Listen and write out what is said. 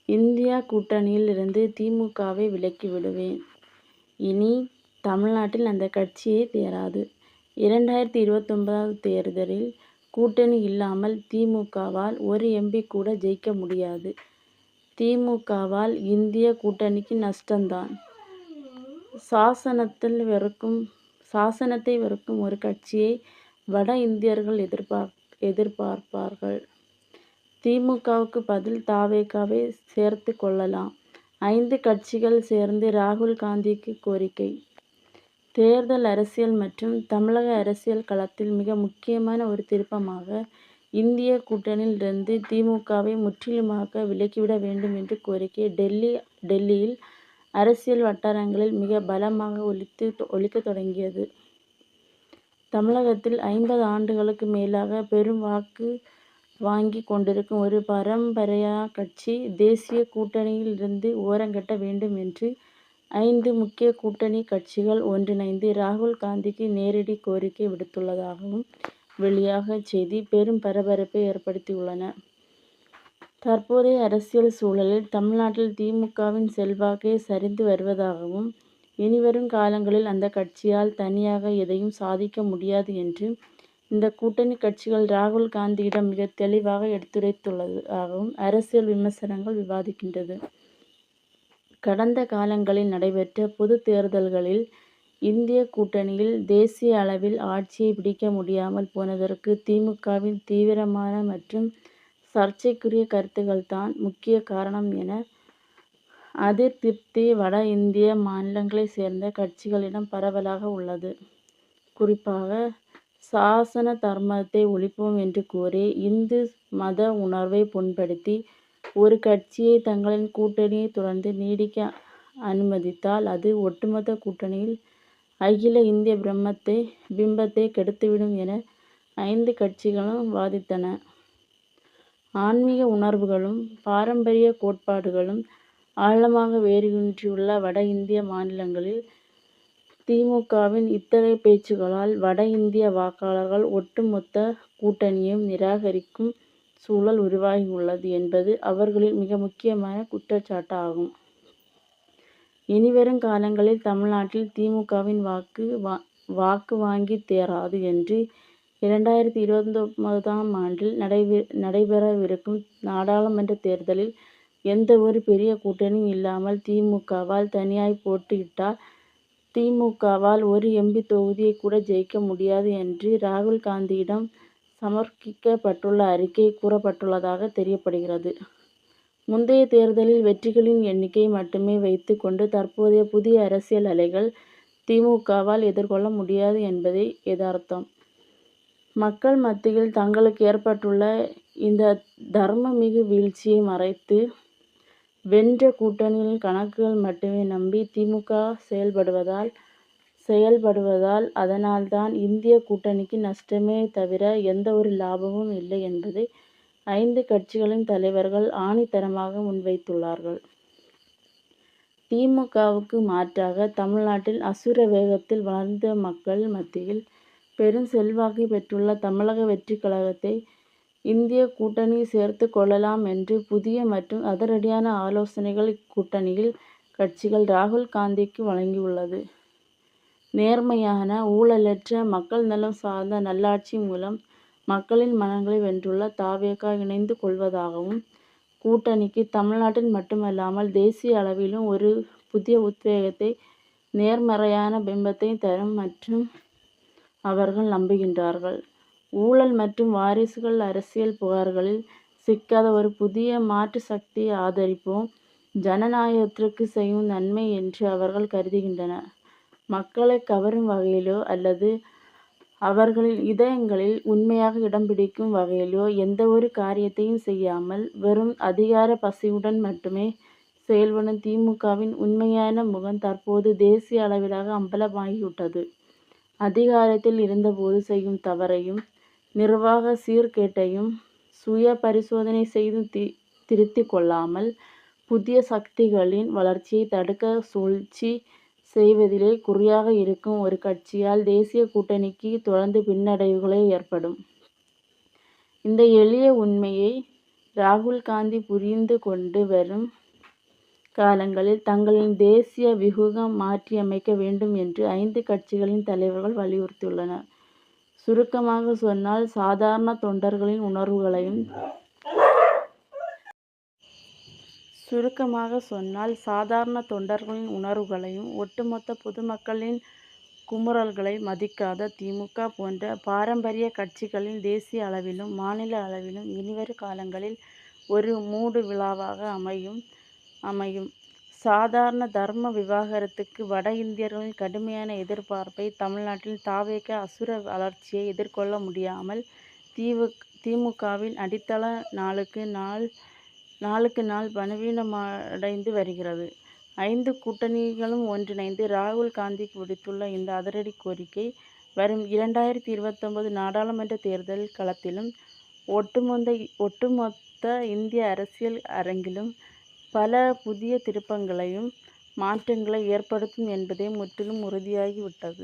India கூட்டணியில் இருந்து திமுகவை விலக்கி விடுவேன். இனி தமிழ்நாட்டில் அந்த கட்சியே தேராது. 2029 தேர்தலில் கூட்டணி இல்லாமல் திமுகவால் ஒரு எம்பி கூட ஜெயிக்க முடியாது. திமுகவால் இந்திய கூட்டணிக்கு நஷ்டம்தான். சாசனத்தை வெறுக்கும் ஒரு கட்சியை வட இந்தியர்கள் எதிர்பார்ப்பார்கள். திமுகவுக்கு பதில் தவேகாவை சேர்த்து கொள்ளலாம். 5 கட்சிகள் சேர்ந்து ராகுல் காந்திக்கு கோரிக்கை. தேர்தல் அரசியல் மற்றும் தமிழக அரசியல் களத்தில் மிக முக்கியமான ஒரு திருப்பமாக இந்திய கூட்டணியில் இருந்து திமுகவை முற்றிலுமாக விலக்கிவிட வேண்டும் என்ற கோரிக்கை டெல்லியில் அரசியல் வட்டாரங்களில் மிக பலமாக ஒலிக்கத் தொடங்கியது. தமிழகத்தில் 50 ஆண்டுகளுக்கு மேலாக பெரும் வாக்கு வாங்கி கொண்டிருக்கும் ஒரு பரம்பரையா கட்சி தேசிய கூட்டணியில் இருந்து ஓரங்கட்ட வேண்டும் என்று 5 முக்கிய கூட்டணி கட்சிகள் ஒன்றிணைந்து ராகுல் காந்திக்கு நேரடி கோரிக்கை விடுத்துள்ளதாகவும் வெளியாக செய்தி பெரும் பரபரப்பை ஏற்படுத்தியுள்ளன. தற்போதைய அரசியல் சூழலில் தமிழ்நாட்டில் திமுகவின் செல்வாக்கே சரிந்து வருவதாகவும் இனிவரும் காலங்களில் அந்த கட்சியால் தனியாக எதையும் சாதிக்க முடியாது என்று இந்த கூட்டணி கட்சிகள் ராகுல் காந்தியிடம் மிக தெளிவாக எடுத்துரைத்துள்ளதாகவும் அரசியல் விமர்சனங்கள் விவாதிக்கின்றது. கடந்த காலங்களில் நடைபெற்ற பொது தேர்தல்களில் இந்திய கூட்டணியில் தேசிய அளவில் ஆட்சியை பிடிக்க முடியாமல் போனதற்கு திமுகவின் தீவிரமான மற்றும் சர்ச்சைக்குரிய கருத்துக்கள்தான் முக்கிய காரணம் என அதிருப்தி வட இந்திய மாநிலங்களைச் சேர்ந்த கட்சிகளிடம் பரவலாக உள்ளது. குறிப்பாக சாசன தர்மத்தை ஒழிப்போம் என்று கூறி இந்து மத உணர்வை புண்படுத்தி ஒரு கட்சியை தங்களின் கூட்டணியை தொடர்ந்து நீடிக்க அனுமதித்தால் அது ஒட்டுமொத்த கூட்டணியில் அகில இந்திய பிம்பத்தை கெடுத்துவிடும் என 5 கட்சிகளும் வாதிட்டன. ஆன்மீக உணர்வுகளும் பாரம்பரிய கோட்பாடுகளும் ஆழமாக வேரூன்றியுள்ள வட இந்திய மாநிலங்களில் திமுகவின் இத்தகைய பேச்சுக்களால் வட இந்திய வாக்காளர்கள் ஒட்டுமொத்த கூட்டணியையும் நிராகரிக்கும் சூழல் உருவாகியுள்ளது என்பது அவர்களின் மிக முக்கியமான குற்றச்சாட்டு ஆகும். இனிவரும் காலங்களில் தமிழ்நாட்டில் திமுகவின் வாக்கு வாங்கி தேராது என்று 2029 ஆண்டில் நடைபெறவிருக்கும் நாடாளுமன்ற தேர்தலில் எந்த ஒரு பெரிய கூட்டணியும் இல்லாமல் திமுகவால் தனியாய் போட்டியிட்டால் திமுகவால் ஒரு எம்பி தொகுதியை கூட ஜெயிக்க முடியாது என்று ராகுல் காந்தியிடம் சமர்ப்பிக்கப்பட்டுள்ள அறிக்கையில் கூறப்பட்டுள்ளதாக தெரியப்படுகிறது. முந்தைய தேர்தலில் வெற்றிகளின் எண்ணிக்கையை மட்டுமே வைத்து கொண்டு தற்போதைய புதிய அரசியல் அலைகள் திமுகவால் எதிர்கொள்ள முடியாது என்பதே யதார்த்தம். மக்கள் மத்தியில் தங்களுக்கு ஏற்பட்டுள்ள இந்த தர்மமிகு வீழ்ச்சியை மறைத்து வென்ற கூட்டணியின் கணக்குகள் மட்டுமே நம்பி திமுக செயல்படுவதால் அதனால்தான் இந்திய கூட்டணிக்கு நஷ்டமே தவிர எந்த ஒரு லாபமும் இல்லை என்பதை 5 கட்சிகளின் தலைவர்கள் ஆணித்தரமாக முன்வைத்துள்ளார்கள். திமுகவுக்கு மாற்றாக தமிழ்நாட்டில் அசுர வேகத்தில் வளர்ந்த மக்கள் மத்தியில் பெரும் செல்வாக்கை பெற்றுள்ள தமிழக வெற்றி கழகத்தை இந்திய கூட்டணியில் சேர்த்து கொள்ளலாம் என்று புதிய மற்றும் அதிரடியான ஆலோசனைகள் இக்கூட்டணியில் கட்சிகள் ராகுல் காந்திக்கு வழங்கியுள்ளது. நேர்மையான ஊழலற்ற மக்கள் நலம் சார்ந்த நல்லாட்சி மூலம் மக்களின் மனங்களை வென்றுள்ள தவேகா இணைந்து கொள்வதாகவும் கூட்டணிக்கு தமிழ்நாட்டில் மட்டுமல்லாமல் தேசிய அளவிலும் ஒரு புதிய உத்வேகத்தை நேர்மறையான பிம்பத்தை தரும் மற்றும் அவர்கள் நம்புகின்றார்கள். ஊழல் மற்றும் வாரிசுகள் அரசியல் புகார்களில் சிக்காத ஒரு புதிய மாற்று சக்தியை ஆதரிப்போம் ஜனநாயகத்திற்கு செய்யும் நன்மை என்று அவர்கள் கருதுகின்றனர். மக்களை கவரும் வகையிலோ அல்லது அவர்களின் இதயங்களில் உண்மையாக இடம் பிடிக்கும் வகையிலோ எந்த ஒரு காரியத்தையும் செய்யாமல் வெறும் அதிகார பசியுடன் மட்டுமே செயல்படும் திமுகவின் உண்மையான முகம் தற்போது தேசிய அளவிலாக அம்பலமாகிவிட்டது. அதிகாரத்தில் இருந்தபோது செய்யும் தவறையும் நிர்வாக சீர்கேட்டையும் சுய பரிசோதனை செய்து திருத்திக் கொள்ளாமல் புதிய சக்திகளின் வளர்ச்சியை தடுக்க சூழ்ச்சி செய்வதிலே குறியாக இருக்கும் ஒரு கட்சியால் தேசிய கூட்டணிக்கு தொடர்ந்து பின்னடைவுகளே ஏற்படும். இந்த எளிய உண்மையை ராகுல் காந்தி புரிந்து கொண்டு வரும் காலங்களில் தங்களின் தேசிய வியூகம் மாற்றியமைக்க வேண்டும் என்று 5 கட்சிகளின் தலைவர்கள் வலியுறுத்தியுள்ளனர். சுருக்கமாக சொன்னால் சாதாரண தொண்டர்களின் உணர்வுகளையும் ஒட்டுமொத்த பொதுமக்களின் குமுறல்களை மதிக்காத திமுக போன்ற பாரம்பரிய கட்சிகளின் தேசிய அளவிலும் மாநில அளவிலும் இனிவரும் காலங்களில் ஒரு மூடு விழாவாக அமையும். சாதாரண தர்ம விவகாரத்துக்கு வட இந்தியர்களின் கடுமையான எதிர்ப்பை தமிழ்நாட்டில் தவேக அசுர வளர்ச்சியை எதிர்கொள்ள முடியாமல் திமுகவின் அடித்தள நாளுக்கு நாள் பலவீனமடைந்து வருகிறது. 5 கூட்டணிகளும் ஒன்றிணைந்து ராகுல் காந்திக்கு விடுத்துள்ள இந்த அதிரடி கோரிக்கை வரும் 2029 நாடாளுமன்ற தேர்தல் களத்திலும் ஒட்டுமொத்த இந்திய அரசியல் அரங்கிலும் பல புதிய திருப்பங்களையும் மாற்றங்களை ஏற்படுத்தும் என்பதே முற்றிலும் உறுதியாகிவிட்டது.